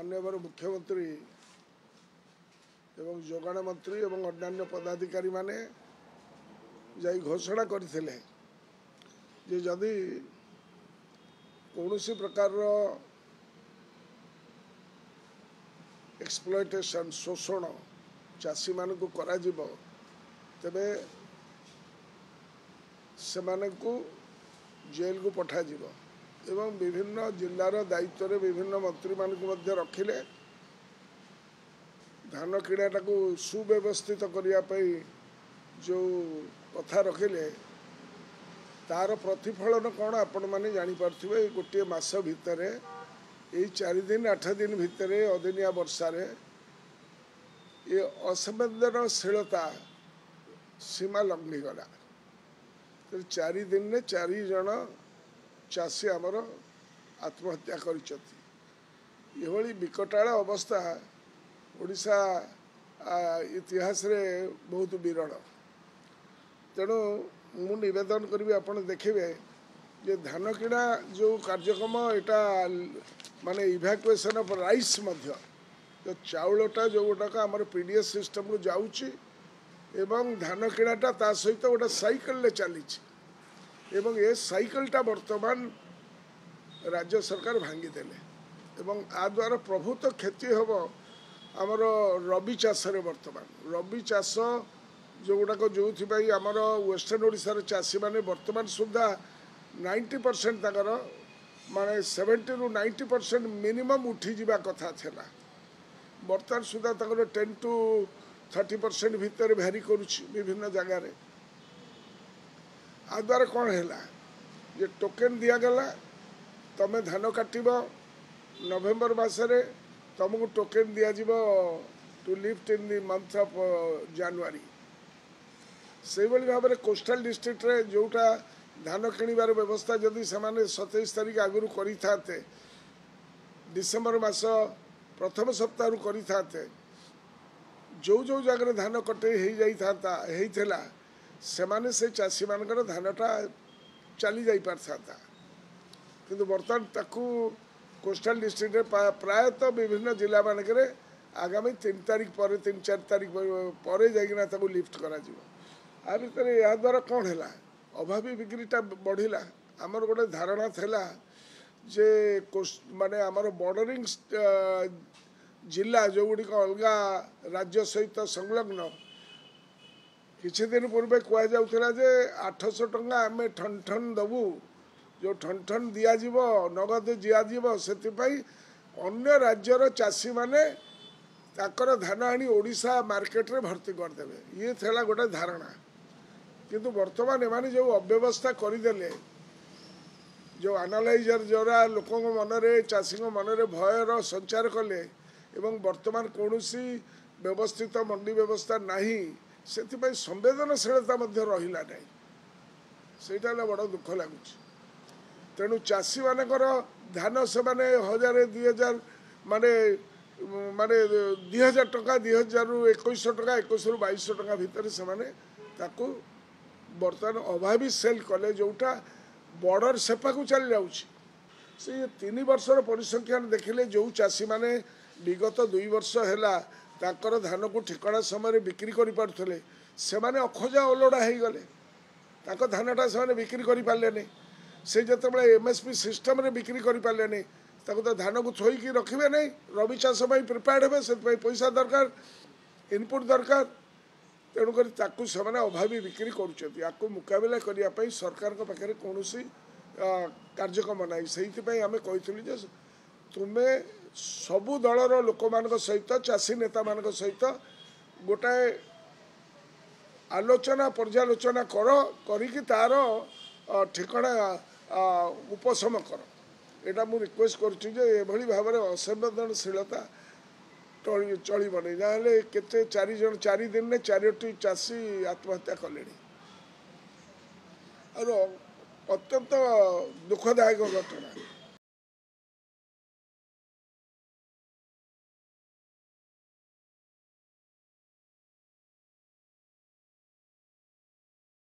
माननीय मुख्यमंत्री एवं जोगाण मंत्री एवं अन्य पदाधिकारी माने जाई घोषणा करथिले जे जदि कौनसी प्रकार एक्सप्लॉयटेशन शोषण चाषी मान को करा जिवो तबे से माने को जेल को पठा जिवो एवं विभिन्न जिलार दायित्व रे विभिन्न मंत्री मान को मध्य रखिले धान किणाटा को सुव्यवस्थित करने जो कथा रखिले तार प्रतिफलन कौन आपण मैंने जापारे गोटे मास भितर यही 4 दिन 8 दिन भितर अदिनिया वर्षार ये असंवेदनशीलता सीमा लंघीगला। 4 दिन में 4 जन चाषी आमर आत्महत्या करी विकटाल अवस्था ओडिशा इतिहास रे बहुत विरल। तेणु मु निवेदन करी आप देखिए जे धान किणा जो कार्यक्रम यहाँ माने इभैक्युएशन ऑफ राइस मध्य जो चाउलटा जो गुटाक आमर पीडीएस सिस्टम को जाऊँगी एवं धान किणाटा ता सहित गोटे साइकिल चली एवं ये साइकिलटा वर्तमान राज्य सरकार भांगीदेले एवं आ द्वारा प्रभुत क्षति हम आमर रबी चाष वर्तमान रबी चाष जो गुड़ाक जो आमर वेस्टर्न ओडिशा चाषी मैंने वर्तमान सुधा 90% तक माने 70 ରୁ 90% मिनिमम उठी जीवा कथा थिला वर्तमान सुधा तक 10 to 30% भितर भेरी करुछि विभिन्न जगह रे। आ द्वारा कौन है जे टोकेन दिया गला तमे धान काटिब नवेम्बर मासरे तुमको टोकेन दिया जीवो to lift in the month of जनवरी से भाव में कोस्टल डिस्ट्रिक्ट रे जोटा धान किणवार व्यवस्था जदि से 27 तारीख आगु करते डिसेम्बर मास प्रथम सप्ताह करते जो जो जगह धान कटे होता से चाषी मान धानटा चली जा पारता किंतु बर्तमान ताकू कोस्टल डिस्ट्रिक्ट प्रायतः विभिन्न जिला मानक आगामी 3 तारीख पर 3-4 तारीख पर जाइना लिफ्ट करा आ भर या द्वारा कौन है अभावी बिक्रीटा बढ़िला। आमर गोटे धारणा थिला जे माने आमर बॉर्डरिंग जिला जो गुड़ी अलगा राज्य सहित संलग्न किछि दिन पूर्वे कह जाउथिला जे 800 टंका आमे ठन ठन दबू जो ठन ठन दिया जीवो नगद दिया जीवो सेतिपई अन्य राज्यर चाषी माने ताकर धान आनी ओडिशा मार्केट रे भर्ती कर देबे ये थेला गोटे धारणा किंतु वर्तमान एमाने जो अव्यवस्था करदेले जो एनालाइजर जरा लोकों मनरे चाषी मनरे भयर संचार कले एवं वर्तमान कौनसी व्यवस्थित मंडी व्यवस्था नहीं से संवेदनशीलता रहिला नहीं सेटा बड़ दुख लगुच। तेणु चाषी मानकर धान से माने 1000-2000 माने माने 2000 टका 2000 ରୁ 2100 टका 2100 ରୁ 2200 टका भितर से माने ताकू बर्तमान अभावी सेल कले जोटा बॉर्डर सेपा को चल जाउछि से 3 वर्षर परिसंख्यान देखिले जो चाषी माने विगत 2 वर्ष हैला ताकर धान को ठिकाना समय बिक्री करि पारथले से माने अखोजा ओलोडा हे गले ताको धानटा से बिक्री करि पारले नै से जतबे एमएसपी सिस्टम रे बिक्री करि पारले नै ताको तो धान को छोई की रखिबे नै रबी चाष पई प्रिपेयर्ड हेबे से पैसा दरकार इनपुट दरकार तेणुक अभावी बिक्री कर मुकाबला करने सरकार पाखे कौन कार्यक्रम ना से आम कही तुम्हें सबू दलर लोक मान सहित चाषी नेता मान सहित गोटाए आलोचना पर्यालोचना करी तार ठिकाना उपशम कर एटा मु रिक्वेस्ट करुँच भाव में असंवेदनशीलता चलो नहीं ना केते 4 दिन में 4टी चाषी आत्महत्या कले और अत्यंत दुखदायक घटना।